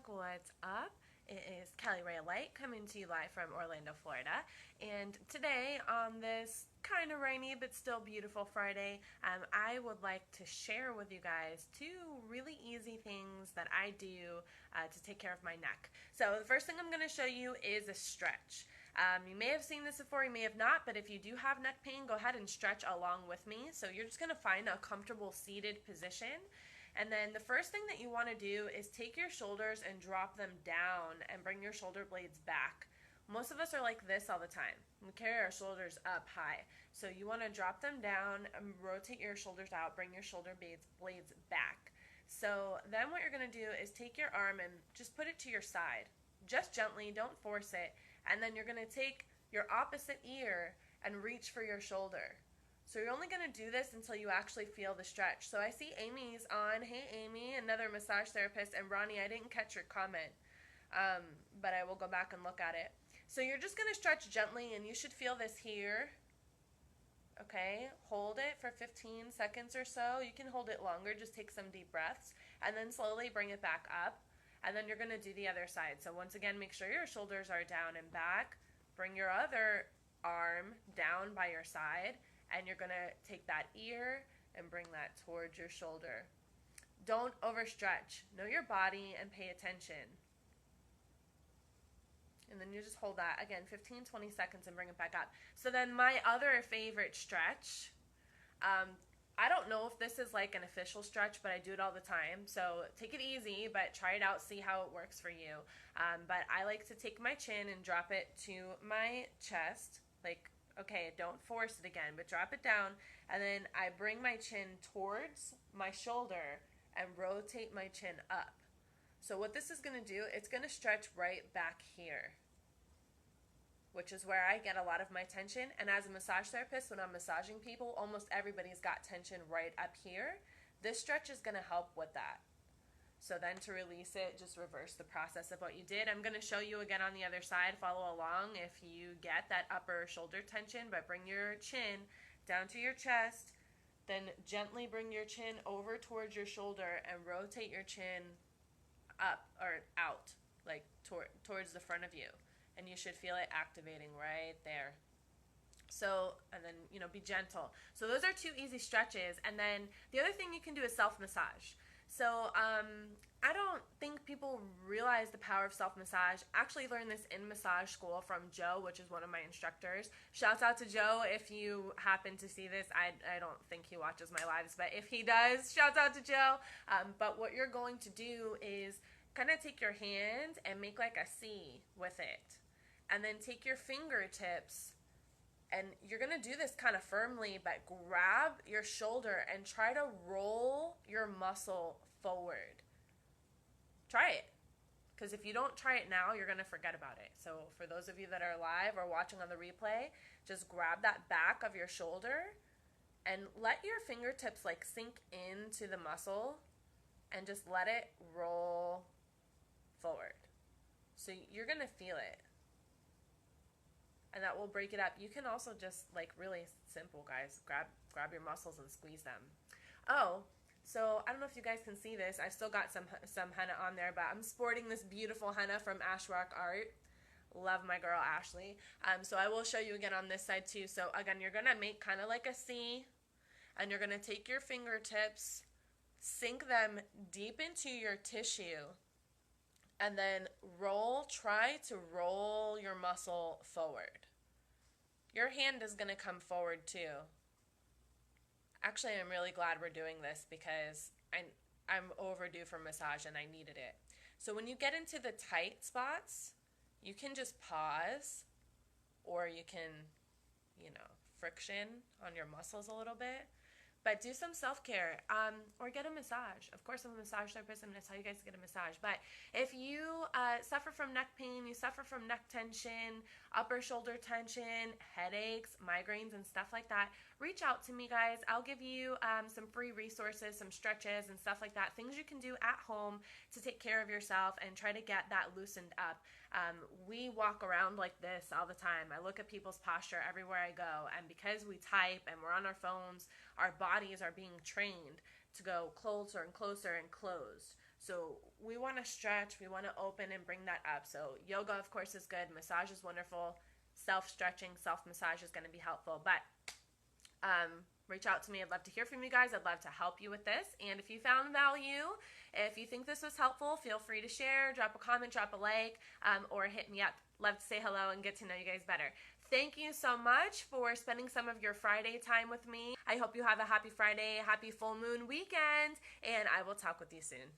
What's up? It is Kelly Ray Light coming to you live from Orlando, Florida. And today, on this kind of rainy but still beautiful Friday, I would like to share with you guys two really easy things that I do to take care of my neck. So, the first thing I'm going to show you is a stretch. You may have seen this before, you may have not, but if you do have neck pain, go ahead and stretch along with me. So, you're just going to find a comfortable seated position. And then the first thing that you want to do is take your shoulders and drop them down and bring your shoulder blades back. Most of us are like this all the time. We carry our shoulders up high. So you want to drop them down, and rotate your shoulders out, bring your shoulder blades back. So then what you're going to do is take your arm and just put it to your side. Just gently, don't force it. And then you're going to take your opposite ear and reach for your shoulder. So you're only going to do this until you actually feel the stretch. So I see Amy's on. Hey, Amy, another massage therapist. And Ronnie, I didn't catch your comment, but I will go back and look at it. So you're just going to stretch gently, and you should feel this here. Okay, hold it for 15 seconds or so. You can hold it longer. Just take some deep breaths, and then slowly bring it back up. And then you're going to do the other side. So once again, make sure your shoulders are down and back. Bring your other arm down by your side. And you're going to take that ear and bring that towards your shoulder. Don't overstretch. Know your body and pay attention. And then you just hold that, again, 15, 20 seconds and bring it back up. So then my other favorite stretch, I don't know if this is like an official stretch, but I do it all the time. So take it easy, but try it out, see how it works for you. But I like to take my chin and drop it to my chest, like, okay, don't force it again, but drop it down, and then I bring my chin towards my shoulder and rotate my chin up. So what this is going to do, it's going to stretch right back here, which is where I get a lot of my tension. And as a massage therapist, when I'm massaging people, almost everybody's got tension right up here. This stretch is going to help with that. So then to release it, just reverse the process of what you did. I'm going to show you again on the other side. Follow along if you get that upper shoulder tension, but bring your chin down to your chest. Then gently bring your chin over towards your shoulder and rotate your chin up or out, like towards the front of you. And you should feel it activating right there. So, and then, be gentle. So those are two easy stretches. And then the other thing you can do is self-massage. So I don't think people realize the power of self-massage. I actually learned this in massage school from Joe, which is one of my instructors. Shouts out to Joe if you happen to see this. I don't think he watches my lives, but if he does, shouts out to Joe. But what you're going to do is kind of take your hand and make like a C with it. And then take your fingertips, and you're going to do this kind of firmly, but grab your shoulder and try to roll your muscle forward. Try it. Because if you don't try it now, you're going to forget about it. So for those of you that are live or watching on the replay, just grab that back of your shoulder and let your fingertips like sink into the muscle and just let it roll forward. So you're going to feel it. And that will break it up. You can also just, like, really simple, guys, grab your muscles and squeeze them. Oh, so I don't know if you guys can see this. I still got some henna on there, but I'm sporting this beautiful henna from Ashrock Art. Love my girl Ashley. So I will show you again on this side too. So again, you're gonna make kind of like a C, and you're gonna take your fingertips, sink them deep into your tissue, and then try to roll your muscle forward. Your hand is going to come forward too. Actually, I'm really glad we're doing this because I'm overdue for massage and I needed it. So when you get into the tight spots, you can just pause, or you can, friction on your muscles a little bit. But do some self-care, or get a massage. Of course, I'm a massage therapist. I'm going to tell you guys to get a massage. But if you suffer from neck pain, you suffer from neck tension, upper shoulder tension, headaches, migraines, and stuff like that, reach out to me, guys. I'll give you some free resources, some stretches and stuff like that, things you can do at home to take care of yourself and try to get that loosened up. We walk around like this all the time. I look at people's posture everywhere I go, and because we type and we're on our phones, our bodies are being trained to go closer and closer and closed. So we want to stretch, we want to open and bring that up. So yoga, of course, is good. Massage is wonderful. Self-stretching, self-massage is going to be helpful. But reach out to me. I'd love to hear from you guys. I'd love to help you with this. And if you found value, if you think this was helpful, feel free to share, drop a comment, drop a like, or hit me up. Love to say hello and get to know you guys better. Thank you so much for spending some of your Friday time with me. I hope you have a happy Friday, happy full moon weekend, and I will talk with you soon.